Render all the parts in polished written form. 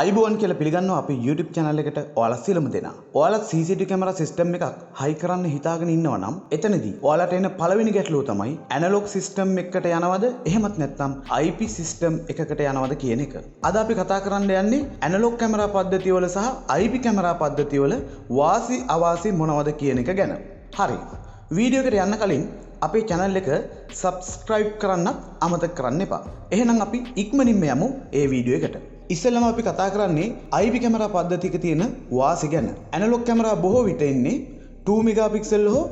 iBoan කියලා පිළිගන්නවා අපේ YouTube channel එකට ඔයාලා සියලුම දෙනා. ඔයාලා CCTV camera system එකක් හයි කරන්න හිතාගෙන ඉන්නවා නම් එතනදී ඔයාලට එන පළවෙනි ගැටලුව තමයි analog system එකකට යනවද එහෙමත් නැත්නම් IP system එකකට යනවද කියන එක. අද අපි කතා කරන්න යන්නේ analog camera පද්ධතිය වල සහ IP camera පද්ධතිය වල වාසි අවාසි මොනවද කියන එක ගැන. හරි. වීඩියෝ එකට යන්න කලින් අපේ channel එක subscribe කරන්න අමතක කරන්න එපා. එහෙනම් අපි ඉක්මනින්ම යමු ඒ වීඩියෝ එකට. ඉස්සෙල්ලාම අපි කතා කරන්නේ IP camera පද්ධතියක තියෙන වාසි ගැන. ඇනලොග් කැමරා බොහෝ විට එන්නේ 2 මෙගාපික්සල් හෝ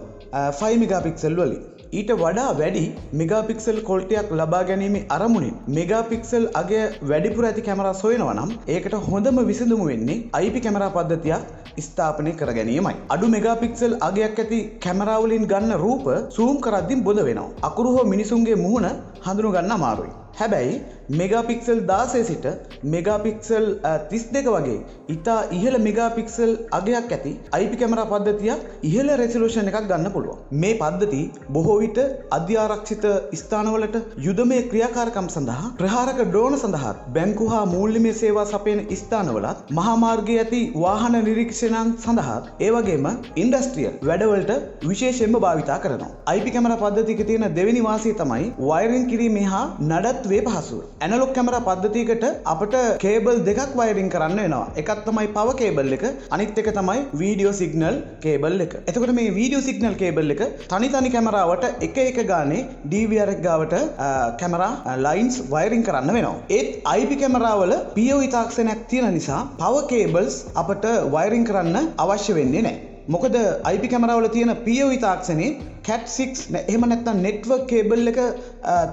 5 මෙගාපික්සල් වලින්. ඊට වඩා වැඩි මෙගාපික්සල් ක්වොලිටියක් ලබා ගැනීමේ අරමුණින් මෙගාපික්සල් අගය වැඩිපුර ඇති කැමරා සොයනවා නම් ඒකට හොඳම විසඳුම වෙන්නේ IP camera පද්ධතියක් ස්ථාපනය කර ගැනීමයි. අඩු මෙගාපික්සල් අගයක් ඇති කැමරා වලින් ගන්න රූප zoom කරද්දී බොද වෙනවා. අකුරු හෝ මිනිසුන්ගේ මුහුණ හඳුන ගන්න අමාරුයි. හැබැයි මෙගාපික්සල් 16 සිට මෙගාපික්සල් 32 වගේ ඉතා ඉහළ මෙගාපික්සල් අගයක් ඇති IP කැමරා පද්ධතියක් ඉහළ රෙසලූෂන් එකක් ගන්න පුළුවන්. මේ පද්ධතිය බොහෝ විට අධ්‍යාරක්ෂිත ස්ථානවලට යුදමය ක්‍රියාකාරකම් සඳහා ප්‍රහාරක ඩ්‍රෝන සඳහා බැංකු හා මූල්‍යමය සේවා සපයන ස්ථානවලත් මහා මාර්ගයේ ඇති වාහන නිරීක්ෂණයන් සඳහා ඒ වගේම ඉන්ඩස්ට්‍රියල් වැඩවලට විශේෂයෙන්ම භාවිතා කරනවා. IP කැමරා පද්ධතියක තියෙන දෙවෙනි වාසිය තමයි වයරින් කිරීමේ හා නඩත්තුවේ පහසුව. ඇනලොග් කැමරා පද්ධතියකට අපට කේබල් දෙකක් වයරින් කරන්න වෙනවා. එකක් තමයි පවර් කේබල් එක, අනිත් එක තමයි වීඩියෝ සිග්නල් කේබල් එක. එතකොට මේ වීඩියෝ සිග්නල් කේබල් එක තනි කැමරාවට එක ගානේ DVR එක ගාවට කැමරා ලයින්ස් වයරින් කරන්න වෙනවා. ඒත් IP කැමරා වල POV තාක්ෂණයක් තියෙන නිසා පවර් කේබල්ස් අපට වයරින් කරන්න අවශ්‍ය වෙන්නේ නැහැ. මොකද IP කැමරා වල තියෙන POV තාක්ෂණේ CAT6 එහෙම නැත්නම් නෙට්වර්ක් කේබල් එක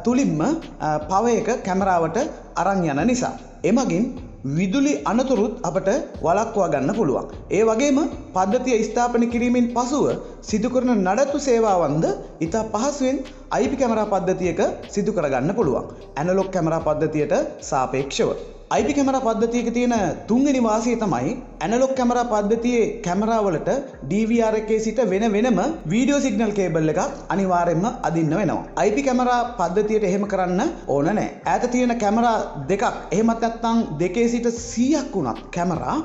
තුලින්ම පවර් එක කැමරාවට අරන් යන නිසා. එමගින් විදුලි අනතුරුත් අපට වළක්වා ගන්න පුළුවන්. ඒ වගේම පද්ධතිය ස්ථාපන කිරීමෙන් පසුව සිදු කරන නඩත්තු සේවාවන්ද ඉතා පහසුවෙන් IP කැමරා පද්ධතියක සිදු කරගන්න පුළුවන්. ඇනලොග් කැමරා පද්ධතියට සාපේක්ෂව. IP කැමරා පද්ධතියක තියෙන තුන්වෙනි වාසිය තමයි ඇනලොග් කැමරා පද්ධතියේ කැමරාවලට DVR එකේ සිට වෙනම වීඩියෝ සිග්නල් කේබල් එකක් අනිවාර්යයෙන්ම අදින්න වෙනවා. IP කැමරා පද්ධතියට එහෙම කරන්න ඕන නැහැ. ඈත තියෙන කැමරා දෙකක් එහෙමත් නැත්නම් දෙකේ සිට 100ක් වුණත් කැමරා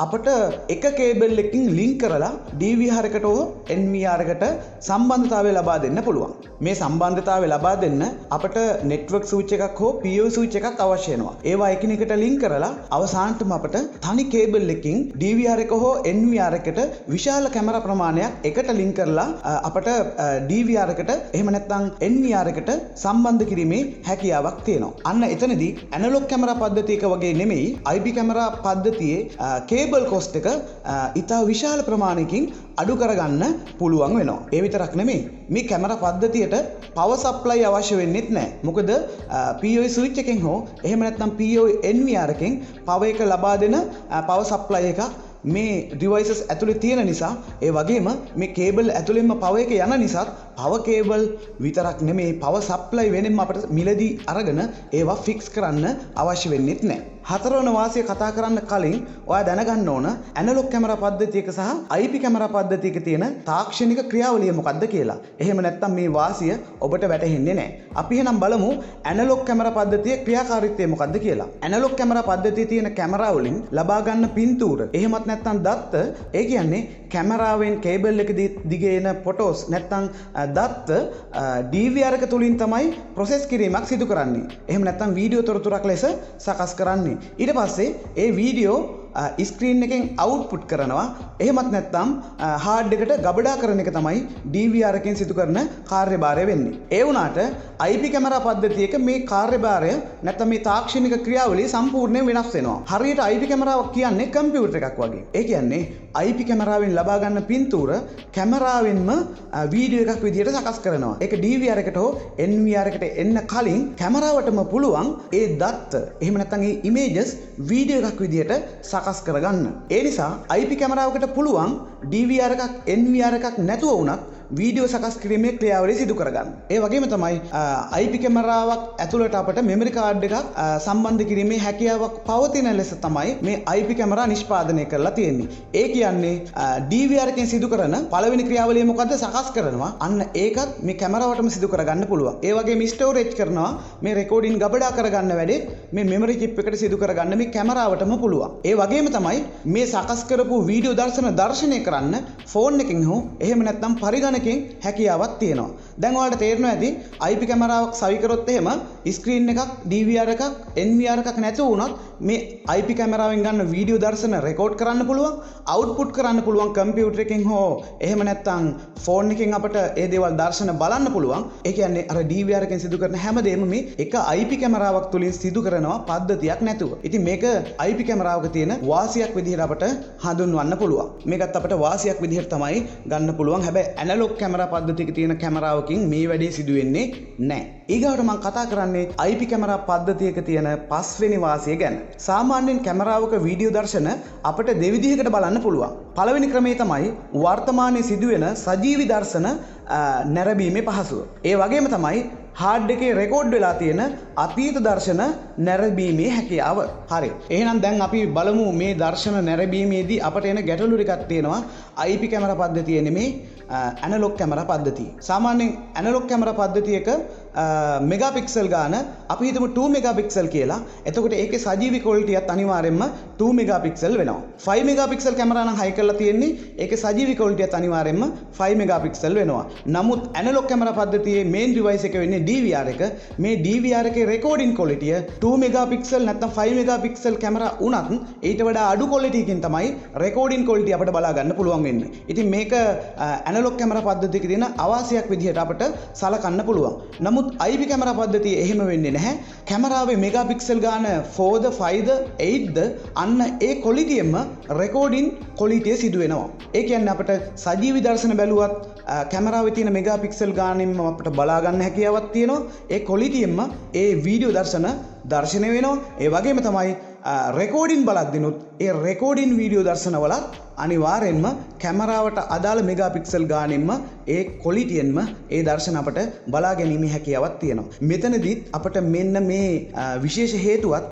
අපට එක කේබල් එකකින් ලින්ක් කරලා DVR එකට හෝ NVR එකට සම්බන්ධතාවය ලබා දෙන්න පුළුවන්. මේ සම්බන්ධතාවය ලබා දෙන්න අපට නෙට්වර්ක් ස්විච් එකක් හෝ POV ස්විච් එකක් අවශ්‍ය වෙනවා. ඒවා එකිනෙකට ලින්ක් කරලා අවසානටම අපට තනි කේබල් එකකින් DVR එක හෝ NVR එකට විශාල කැමරා ප්‍රමාණයක් එකට ලින්ක් කරලා අපට DVR එකට එහෙම නැත්නම් NVR එකට සම්බන්ධ කිරීමේ හැකියාවක් තියෙනවා. අන්න එතනදී ඇනලොග් කැමරා පද්ධතියක වගේ නෙමෙයි IP කැමරා පද්ධතියේ කේබල් කොස්ට් එක ඉතා විශාල ප්‍රමාණයකින් අඩු කරගන්න පුළුවන් වෙනවා. ඒ විතරක් නෙමෙයි මේ කැමරා පද්ධතියට පවර් සප්ලයි අවශ්‍ය වෙන්නේත් නැහැ. මොකද POV ස්විච් එකෙන් හෝ එහෙම නැත්නම් POV NVR එකෙන් පවර් එක ලබා දෙන පවර් සප්ලයි එක මේ ඩිවයිසස් ඇතුලේ තියෙන නිසා ඒ වගේම මේ කේබල් ඇතුලෙන්ම පවර් එක යන නිසා පවර් කේබල් විතරක් නෙමෙයි පවර් සප්ලයි වෙනින්ම අපිට මිලදී අරගෙන ඒවා ෆික්ස් කරන්න අවශ්‍ය වෙන්නේත් නැහැ. හතරවන වාසිය කතා කරන්න කලින් ඔයා දැනගන්න ඕන ඇනලොග් කැමරා පද්ධතියක සහ IP කැමරා පද්ධතියක තියෙන තාක්ෂණික ක්‍රියාවලිය මොකක්ද කියලා. එහෙම නැත්නම් මේ වාසිය ඔබට වැටහෙන්නේ නැහැ. අපි එහෙනම් බලමු ඇනලොග් කැමරා පද්ධතියේ ක්‍රියාකාරීත්වය මොකක්ද කියලා. ඇනලොග් කැමරා පද්ධතියේ තියෙන කැමරා වලින් ලබා ගන්න පින්තූර එහෙමත් නැත්නම් දත්ත ඒ කියන්නේ කැමරාවෙන් කේබල් එක දිගේ එන ෆොටෝස් නැත්නම් දත්ත DVR එක තුලින් තමයි ප්‍රොසෙස් කිරීමක් සිදු කරන්නේ. එහෙම නැත්නම් වීඩියෝ තොරතුරක් ලෙස සකස් කරන්නේ. ඊට පස්සේ ඒ වීඩියෝ ස්ක්‍රීන් එකෙන් අවුට්පුට් කරනවා. එහෙමත් නැත්නම් හાર્ඩ් එකට ගබඩා කරන එක තමයි DVR එකෙන් සිදු කරන කාර්යභාරය වෙන්නේ. ඒ වුණාට IP කැමරා පද්ධතියක මේ කාර්යභාරය නැත්නම් මේ තාක්ෂණික ක්‍රියාවලිය සම්පූර්ණයෙන් වෙනස් වෙනවා. හරියට IP කැමරාවක් කියන්නේ කම්පියුටර් එකක් වගේ. ඒ කියන්නේ IP කැමරාවෙන් ලබා ගන්න පින්තූර කැමරාවෙන්ම වීඩියෝ එකක් විදිහට සකස් කරනවා. ඒක DVR එකට හෝ NVR එකට එන්න කලින් කැමරාවටම පුළුවන් ඒ දත්ත එහෙම නැත්නම් ඒ ඉමේජස් වීඩියෝ එකක් විදිහට සකස් කරගන්න. ඒ නිසා IP කැමරාවකට පුළුවන් DVR එකක් NVR එකක් නැතුව වුණත් වීඩියෝ සකස් කිරීමේ ක්‍රියාවලිය සිදු කරගන්න. ඒ වගේම තමයි IP කැමරාවක් ඇතුළට අපට මෙමරි කාඩ් එකක් සම්බන්ධ කිරීමේ හැකියාවක් පවතින ලෙස තමයි මේ IP කැමරා නිෂ්පාදනය කරලා තියෙන්නේ. ඒ කියන්නේ DVR එකෙන් සිදු කරන පළවෙනි ක්‍රියාවලිය මොකද්ද? සකස් කරනවා. අන්න ඒකත් මේ කැමරාවටම සිදු කරගන්න පුළුවන්. ඒ වගේම ස්ටෝරේජ් කරනවා. මේ රෙකෝඩින් ගබඩා කරගන්න වැඩේ මේ මෙමරි චිප් එකට සිදු කරගන්න මේ කැමරාවටම පුළුවන්. ඒ වගේම තමයි මේ සකස් කරපු වීඩියෝ දර්ශනය කරන්න ෆෝන් එකකින් හෝ එහෙම නැත්නම් පරිගණකයෙන් හැකියාවක් තියෙනවා. දැන් ඔයාලට තේරෙනවා ඇති IP කැමරාවක් සවි කරොත් එහෙම ස්ක්‍රීන් එකක් DVR එකක් NVR එකක් නැතුව වුණත් මේ IP කැමරාවෙන් ගන්න වීඩියෝ දර්ශන රෙකෝඩ් කරන්න පුළුවන්, අවුට්පුට් කරන්න පුළුවන් කම්පියුටර් එකකින් හෝ එහෙම නැත්නම් ෆෝන් එකකින් අපට ඒ දේවල් දර්ශන බලන්න පුළුවන්. ඒ කියන්නේ අර DVR එකෙන් සිදු කරන හැමදේම මේ එක IP කැමරාවක් තුලින් සිදු කරනවා පද්ධතියක් නැතුව. ඉතින් මේක IP කැමරාවක තියෙන වාසියක් විදිහට අපට හඳුන්වන්න පුළුවන්. මේකත් අපට වාසියක් විදිහට තමයි ගන්න පුළුවන්. හැබැයි ඇනලොග් කැමරා පද්ධතියක තියෙන කැමරාවකින් මේ වැඩේ සිදු වෙන්නේ නැහැ. ඊගාවට මම කතා කරන්නේ IP කැමරා පද්ධතියක තියෙන පස්වෙනි වාසිය ගැන. සාමාන්‍යයෙන් කැමරාවක වීඩියෝ දර්ශන අපට දෙවිධයකට බලන්න පුළුවන්. පළවෙනි ක්‍රමය තමයි වර්තමානයේ සිදුවෙන සජීවී දර්ශන නැරඹීමේ පහසුව. ඒ වගේම තමයි හાર્ඩ් එකේ රෙකෝඩ් වෙලා තියෙන අතීත දර්ශන නැරඹීමේ හැකියාව. හරි. එහෙනම් දැන් අපි බලමු මේ දර්ශන නැරඹීමේදී අපට එන ගැටලු ටිකක් තියෙනවා. IP කැමරා පද්ධතිය නෙමේ ඇනලොග් කැමරා පද්ධතිය. සාමාන්‍යයෙන් ඇනලොග් කැමරා පද්ධතියක මෙගාපික්සල් ගාන අපි හිතමු 2 මෙගාපික්සල් කියලා. එතකොට ඒකේ සජීවී ක්වොලිටියත් අනිවාර්යයෙන්ම 2 මෙගාපික්සල් වෙනවා. 5 මෙගාපික්සල් කැමරා නම් හයි කරලා තියෙන්නේ ඒකේ සජීවී ක්වොලිටියත් අනිවාර්යයෙන්ම 5 මෙගාපික්සල් වෙනවා. නමුත් ඇනලොග් කැමරා පද්ධතියේ මේන් ඩිවයිස් එක වෙන්නේ DVR එක. මේ DVR එකේ රෙකෝඩින් ක්වොලිටිය 2 මෙගාපික්සල් නැත්නම් 5 මෙගාපික්සල් කැමරා උනත් ඊට වඩා අඩු ක්වොලිටියකින් තමයි රෙකෝඩින් ක්වොලිටිය අපිට බලා ගන්න පුළුවන් වෙන්නේ. ඉතින් මේක ඇනලොග් කැමරා පද්ධතියක තියෙන අවාසියක් විදිහට අපිට සලකන්න පුළුවන්. නමුත් IP කැමරා පද්ධතිය එහෙම වෙන්නේ නැහැ. කැමරාවේ මෙගාපික්සල් ගාන 4ද 5ද 8ද අන්න ඒ ක්වොලිටියෙම රෙකෝඩින් ක්වොලිටිය සිදු වෙනවා. ඒ කියන්නේ අපිට සජීවී දර්ශන බැලුවත් කැමරාවේ තියෙන මෙගාපික්සල් ගානින්ම අපිට බලා ගන්න හැකියාවක් තියෙනවා. ඒ ක්වොලිටියෙම ඒ වීඩියෝ දර්ශනය වෙනවා. ඒ වගේම තමයි රෙකෝඩින් බලද්දිනුත් ඒ රෙකෝඩින් වීඩියෝ දර්ශනවලත් අනිවාර්යෙන්ම කැමරාවට අදාළ මෙගාපික්සල් ගානින්ම ඒ ක්වොලිටියෙන්ම ඒ දර්ශන අපට බලා ගැනීමේ හැකියාවක් තියෙනවා. මෙතනදිත් අපට මෙන්න මේ විශේෂ හේතුවත්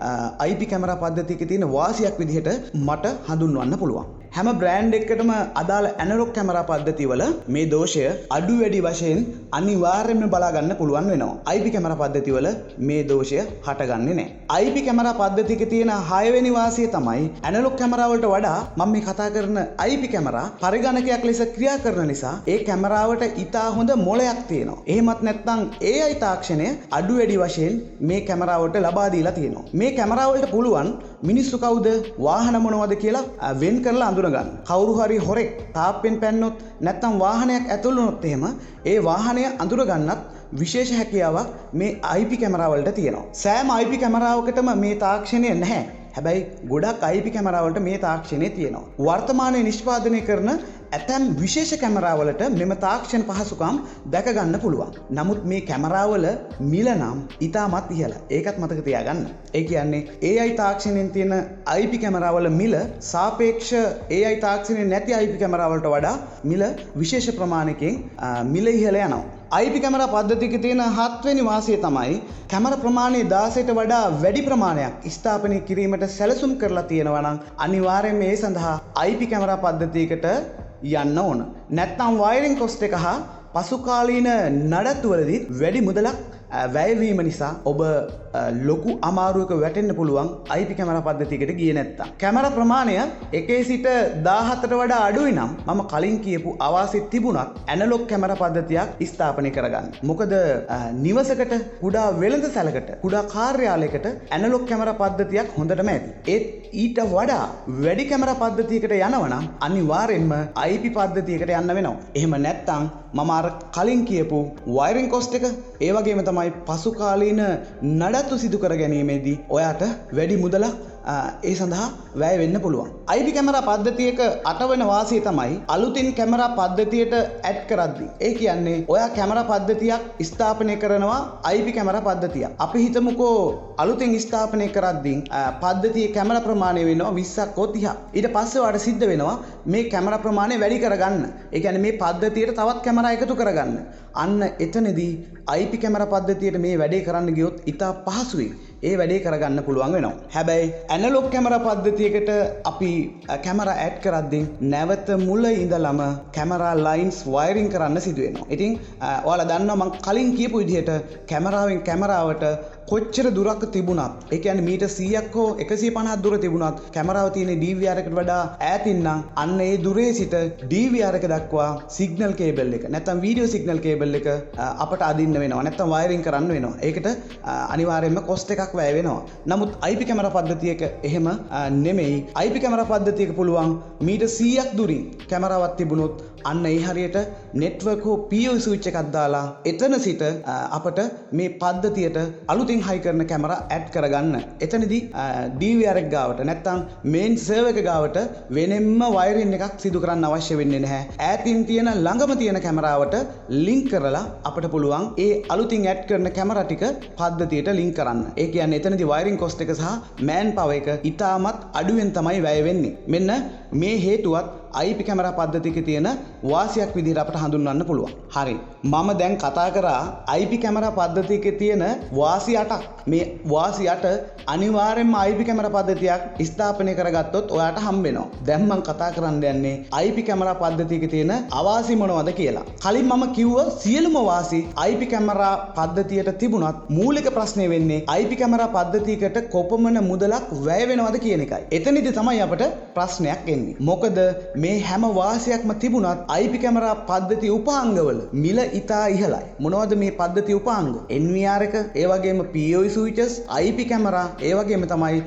IP කැමරා පද්ධතියක තියෙන වාසියක් විදිහට මට හඳුන්වන්න පුළුවන්. හැම බ්‍රෑන්ඩ් එකකටම අදාළ ඇනලොග් කැමරා පද්ධතිවල මේ දෝෂය අඩු වැඩි වශයෙන් අනිවාර්යයෙන්ම බලා ගන්න පුළුවන් වෙනවා. IP කැමරා පද්ධතිවල මේ දෝෂය හටගන්නේ නැහැ. IP කැමරා පද්ධතියක තියෙන 6 වෙනි වාසිය තමයි ඇනලොග් කැමරා වලට වඩා මම මේ කතා කරන IP කැමරා පරිගණකයක් ලෙස ක්‍රියා කරන නිසා ඒ කැමරාවට ඉතා හොඳ මොළයක් තියෙනවා. එහෙමත් නැත්නම් AI තාක්ෂණය අඩු වැඩි වශයෙන් මේ කැමරාවට ලබා දීලා තියෙනවා. මේ කැමරාවලට පුළුවන් මිනිස්සු කවුද, වාහන මොනවද කියලා වෙන් කරලා අඳුනගන්න. කවුරු හරි හොරෙක් තාප්පෙන් පැන්නොත් නැත්නම් වාහනයක් ඇතුළු වුණොත් එහෙම ඒ වාහනය අඳුරගන්නත් විශේෂ හැකියාවක් මේ IP කැමරාවලට තියෙනවා. සෑම IP කැමරාවකටම මේ තාක්ෂණය නැහැ. හැබැයි ගොඩක් IP කැමරාවලට මේ තාක්ෂණය තියෙනවා. වර්තමානයේ නිෂ්පාදනය කරන ඇතැම් විශේෂ කැමරාවලට මෙම තාක්ෂණ පහසුකම් දැක ගන්න පුළුවන්. නමුත් මේ කැමරාවල මිල නම් ඉතාමත් ඉහළ. ඒකත් මතක තියාගන්න. ඒ කියන්නේ AI තාක්ෂණයෙන් තියෙන IP කැමරාවල මිල සාපේක්ෂ AI තාක්ෂණය නැති IP කැමරාවලට වඩා මිල විශේෂ ප්‍රමාණයකින් මිල ඉහළ යනවා. IP කැමරා පද්ධතියක තියෙන 7 වෙනි වාසිය තමයි කැමරා ප්‍රමාණය 16ට වඩා වැඩි ප්‍රමාණයක් ස්ථාපනය කිරීමට සැලසුම් කරලා තියෙනවා නම් අනිවාර්යයෙන්ම ඒ සඳහා IP කැමරා පද්ධතියකට යන්න ඕන. නැත්නම් වයරින් කොස්ට් එක හා පසුකාලීන නඩත්තුවලදී වැඩි මුදලක් වැයවීම නිසා ඔබ ලොකු අමාරුවක වැටෙන්න පුළුවන් IP කැමරා පද්ධතියකට ගියේ නැත්තම්. කැමරා ප්‍රමාණය 1 සිට 17ට වඩා අඩුයි නම් මම කලින් කියපු අවාසිය තිබුණත් ඇනලොග් කැමරා පද්ධතියක් ස්ථාපනය කරගන්න. මොකද නිවසකට, කුඩා වෙළඳ සැලකට, කුඩා කාර්යාලයකට ඇනලොග් කැමරා පද්ධතියක් හොඳටම ඇති. ඒත් ඊට වඩා වැඩි කැමරා පද්ධතියකට යනවා නම් අනිවාර්යෙන්ම IP පද්ධතියකට යන්න වෙනවා. එහෙම නැත්තම් මම අර කලින් කියපු වයරින් කොස්ට් එක ඒ වගේම තමයි පසුකාලීන නඩත්තු සිදු කර ගැනීමේදී ඔයාට වැඩි මුදලක් ඒ සඳහා වැය වෙන්න පුළුවන්. IP කැමරා පද්ධතියක අටවන වාසිය තමයි අලුතින් කැමරා පද්ධතියට ඇඩ් කරද්දී. ඒ කියන්නේ ඔයා කැමරා පද්ධතියක් ස්ථාපනය කරනවා IP කැමරා පද්ධතියක්. අපි හිතමුකෝ අලුතින් ස්ථාපනය කරද්දී පද්ධතියේ කැමරා ප්‍රමාණය වෙනවා 20ක් හෝ 30ක්. ඊට පස්සේ ඔයාලට සිද්ධ වෙනවා මේ කැමරා ප්‍රමාණය වැඩි කරගන්න. ඒ කියන්නේ මේ පද්ධතියට තවත් කැමරා එකතු කරගන්න. අන්න එතනදී IP කැමරා පද්ධතියට මේ වැඩේ කරන්න ගියොත් ඉතා පහසුයි. ඒ වැඩේ කරගන්න පුළුවන් වෙනවා. හැබැයි ඇනලොග් කැමරා පද්ධතියකට අපි කැමරා ඇඩ් කරද්දී නැවත මුල ඉඳලම කැමරා ලයින්ස් වයරින් කරන්න සිදු වෙනවා. ඉතින් ඔයාලා දන්නවා මම කලින් කියපු විදිහට කැමරාවෙන් කැමරාවට කොච්චර දුරක් තිබුණත් ඒ කියන්නේ මීටර් 100ක් හෝ 150ක් දුර තිබුණත් කැමරාව තියෙන DVR එකට වඩා ඈතින් නම් අන්න ඒ දුරේ සිට DVR එක දක්වා සිග්නල් කේබල් එක නැත්නම් වීඩියෝ සිග්නල් කේබල් එක අපට අදින්න වෙනවා නැත්නම් වයරින් කරන්න වෙනවා. ඒකට අනිවාර්යයෙන්ම කොස්ට් එකක් වැය වෙනවා. නමුත් IP කැමරා පද්ධතියක එහෙම නෙමෙයි. IP කැමරා පද්ධතියක පුළුවන් මීටර් 100ක් දුරින් කැමරාවක් තිබුණොත් අන්න ඒ හරියට නෙට්වර්ක් හෝ POE ස්විච් එකක් දාලා එතන සිට අපට මේ පද්ධතියට අලුතින් හයි කරන කැමරා ඇඩ් කරගන්න. එතනදී DVR එක ගාවට නැත්නම් මේන් සර්වර් එක ගාවට වෙනෙන්ම වයරින් එකක් සිදු කරන්න අවශ්‍ය වෙන්නේ නැහැ. ඈතින් තියෙන ළඟම තියෙන කැමරාවට ලින්ක් කරලා අපට පුළුවන් ඒ අලුතින් ඇඩ් කරන කැමරා ටික පද්ධතියට ලින්ක් කරන්න. ඒ කියන්නේ එතනදී වයරින් කොස්ට් එක සහ මෑන් පවර් එක ඉතාමත් අඩුවෙන් තමයි වැය වෙන්නේ. මෙන්න මේ හේතුවත් IP කැමරා පද්ධතියක තියෙන වාසියක් විදිහට අපට හඳුන්වන්න පුළුවන්. හරි. මම දැන් කතා කරා IP කැමරා පද්ධතියක තියෙන වාසි 8ක්. මේ වාසි 8 අනිවාර්යයෙන්ම IP කැමරා පද්ධතියක් ස්ථාපනය කරගත්තොත් ඔයාට හම්බ වෙනවා. දැන් මම කතා කරන්න යන්නේ IP කැමරා පද්ධතියක තියෙන අවාසි මොනවද කියලා. කලින් මම කිව්ව සියලුම වාසි IP කැමරා පද්ධතියට තිබුණත් මූලික ප්‍රශ්නේ වෙන්නේ IP කැමරා පද්ධතියකට කොපමණ මුදලක් වැය වෙනවද කියන එකයි. එතනදී තමයි අපට ප්‍රශ්නයක් එන්නේ. මොකද මේ හැම වාසියක්ම තිබුණත් IP කැමරා පද්ධතිය උපාංගවල මිල ඉතා ඉහළයි. මොනවද මේ පද්ධතිය උපාංග? NVR එක, ඒ වගේම POE switches, IP කැමරා, ඒ වගේම තමයි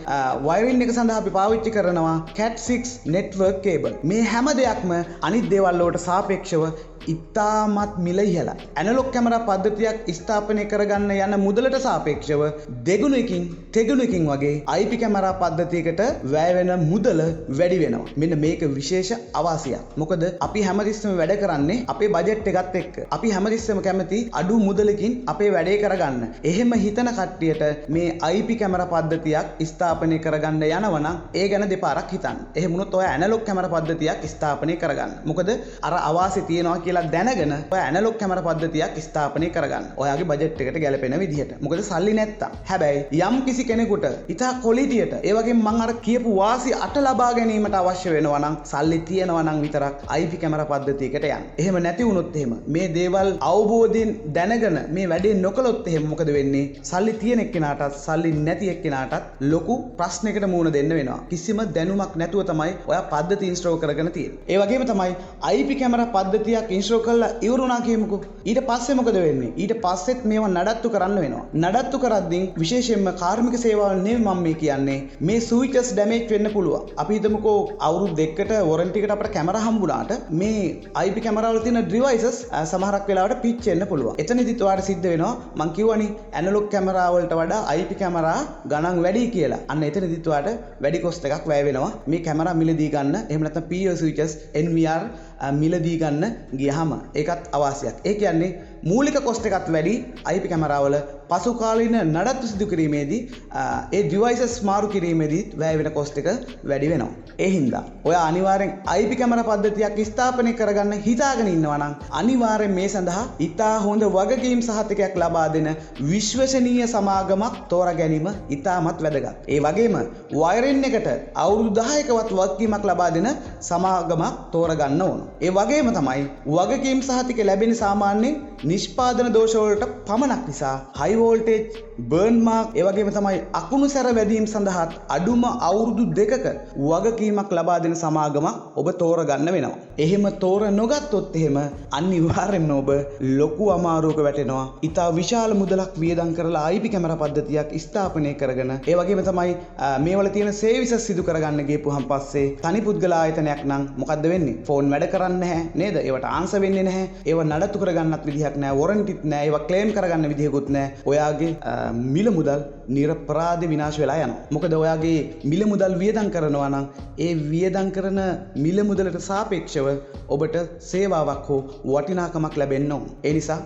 වයරින් එක සඳහා අපි පාවිච්චි කරනවා Cat6 network cable. මේ හැම දෙයක්ම අනිත් දේවල් වලට සාපේක්ෂව ඉතාමත් මිල ඉහළයි. ඇනලොග් කැමරා පද්ධතියක් ස්ථාපනය කරගන්න යන මුදලට සාපේක්ෂව දෙගුණකින් තෙගුණකින් වගේ IP කැමරා පද්ධතියකට වැය වෙන මුදල වැඩි වෙනවා. මෙන්න මේක විශේෂ අවාසියක්. මොකද අපි හැමතිස්සෙම වැඩ කරන්නේ අපේ බජට් එකත් එක්ක. අපි හැමතිස්සෙම කැමති අඩු මුදලකින් අපේ වැඩේ කරගන්න. එහෙම හිතන කට්ටියට මේ IP කැමරා පද්ධතියක් ස්ථාපනය කරගන්න යනවනම් ඒ ගැන දෙපාරක් හිතන්න. එහෙම වුණොත් ඔය ඇනලොග් කැමරා පද්ධතියක් ස්ථාපනය කරගන්න. මොකද අර අවාසි තියනවා කියලා දැනගෙන ඔය ඇනලොග් කැමරා පද්ධතියක් ස්ථාපනය කරගන්න. ඔයාගේ බජට් එකට ගැලපෙන විදිහට. මොකද සල්ලි නැත්තම්. හැබැයි යම් කිසි කෙනෙකුට ඉතා ක්වොලිටියට ඒ වගේම මම අර කියපු වාසි 8 ලබා ගැනීමට අවශ්‍ය වෙනවා නම් සල්ලි තියෙනවා නම් විතරක් IP කැමරා පද්ධතියකට යන්න. එහෙම නැති වුණොත් එහෙම මේ දේවල් අවබෝධයෙන් දැනගෙන මේ වැඩේ නොකළොත් එහෙම මොකද වෙන්නේ? සල්ලි තියෙන එක්කෙනාටත් සල්ලි නැති එක්කෙනාටත් ලොකු ප්‍රශ්නයකට මුහුණ දෙන්න වෙනවා. කිසිම දැනුමක් නැතුව තමයි ඔයා පද්ධතිය ඉන්ස්ටෝල් කරගෙන තියෙන්නේ. ඒ වගේම තමයි IP කැමරා පද්ධතියක් ඉන්ස්ටෝල් කරලා ඉවරුණා කියමුකෝ. ඊට පස්සේ මොකද වෙන්නේ? ඊට පස්සෙත් මේවා නඩත්තු කරන්න වෙනවා. නඩත්තු කරද්දී විශේෂයෙන්ම කාර්මික සේවාවල් නෙවෙයි මම මේ කියන්නේ. මේ ස්විචස් ඩැමේජ් වෙන්න පුළුවන්. අපි හිතමුකෝ අවුරුදු දෙකකට වොරන්ටි එකට අපිට කැමරා හම්බුණාට මේ IP කැමරාවල තියෙන ඩිවයිසස් සමහරක් වෙලාවට පිච් වෙන්න පුළුවන්. එතනදිත් ඔයාලට සිද්ධ වෙනවා මම කියවනේ ඇනලොග් කැමරා වලට වඩා IP කැමරා ගණන් වැඩි කියලා. අන්න එතනදිත් ඔයාලට වැඩි කොස්ට් එකක් වැය වෙනවා. මේ කැමරා මිලදී ගන්න. එහෙම නැත්නම් POE switches NVR මිලදී ගන්න ගියහම ඒකත් අවාසියක්. ඒ කියන්නේ මූලික කොස්ට් එකත් වැඩි IP කැමරාවල පසු කාලීන නඩත්තු සිදු කිරීමේදී ඒ ඩිවයිසස් මාරු කිරීමේදී වැය වෙන කොස්ට් එක වැඩි වෙනවා. ඒ හින්දා ඔයා අනිවාර්යෙන් IP කැමරා පද්ධතියක් ස්ථාපනය කරගන්න හිතාගෙන ඉන්නවා නම් අනිවාර්යෙන් මේ සඳහා ඉතා හොඳ වගකීම් සහතිකයක් ලබා දෙන විශ්වසනීය සමාගමක් තෝරා ගැනීම ඉතාමත් වැදගත්. ඒ වගේම වයරින් එකට අවුරුදු 10කවත් වගකීමක් ලබා දෙන සමාගමක් තෝරගන්න ඕන. ඒ වගේම තමයි වගකීම් සහතික ලැබෙන සාමාන්‍යයෙන් නිෂ්පාදන දෝෂ වලට පමණක් නිසා high voltage burn mark ඒ වගේම තමයි අකුණු සැර වැදීම් සඳහාත් අඩුම අවුරුදු 2ක වගකීමක් ලබා දෙන සමාගමක් ඔබ තෝරගන්න වෙනවා. එහෙම තෝර නොගත්තොත් එහෙම අනිවාර්යෙන්ම ඔබ ලොකු අමාරුවක වැටෙනවා. ඉතා විශාල මුදලක් වියදම් කරලා IP කැමරා පද්ධතියක් ස්ථාපනය කරගෙන ඒ වගේම තමයි මේවල තියෙන සර්විසස් සිදු කරගන්න ගියපුවාන් පස්සේ තනි පුද්ගල ආයතනයක් නම් මොකද්ද වෙන්නේ? ෆෝන් වැඩ කරන්නේ නැහැ නේද? ඒවට ආන්සර් වෙන්නේ නැහැ. ඒව නඩත්තු කරගන්නත් විදිහක් විදිහක් නෑ, වොරන්ටිත් නෑ, ඒවා ක්ලේම් කරගන්න විදිහකුත් නෑ. ඔයාගේ මිල මුදල් නිරපරාධ විනාශ වෙලා යනවා. මොකද ඔයාගේ මිල මුදල් වියදම් කරනවා නම් ඒ වියදම් කරන මිල මුදලට සාපේක්ෂව ඔබට සේවාවක් හෝ වටිනාකමක් ලැබෙන්න ඕන. ඒ නිසා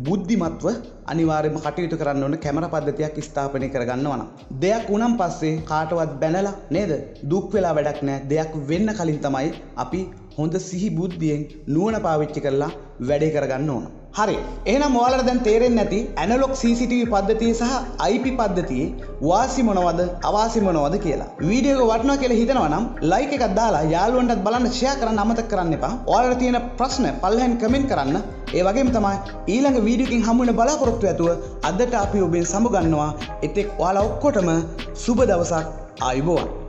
බුද්ධිමත්ව අනිවාර්යයෙන්ම කටයුතු කරන්න ඕන කැමරා පද්ධතියක් ස්ථාපනය කරගන්න ඕන. දෙයක් වුණන් පස්සේ කාටවත් බැනලා නේද? දුක් වෙලා වැඩක් නැහැ. දෙයක් වෙන්න කලින් තමයි අපි හොඳ සිහි බුද්ධියෙන් නුවණ පාවිච්චි කරලා වැඩේ කරගන්න ඕන. හරි. එහෙනම් ඔයාලට දැන් තේරෙන්නේ නැති ඇනලොග් CCTV පද්ධතිය සහ IP පද්ධතියේ වාසි මොනවද අවාසි මොනවද කියලා. වීඩියෝ එක වටිනවා කියලා හිතනවා නම් ලයික් එකක් දාලා යාළුවන්ටත් බලන්න ෂෙයා කරන්න අමතක කරන්න එපා. ඔයාලට තියෙන ප්‍රශ්න පල්ලෙහෙන් කමෙන්ට් කරන්න. ඒ වගේම තමයි ඊළඟ වීඩියෝ එකකින් හමු වෙන බලාපොරොත්තු ඇතුව අදට අපි ඔබෙන් සමුගන්නවා. එතෙක් ඔයාලා ඔක්කොටම සුබ දවසක් ආයුබෝවන්.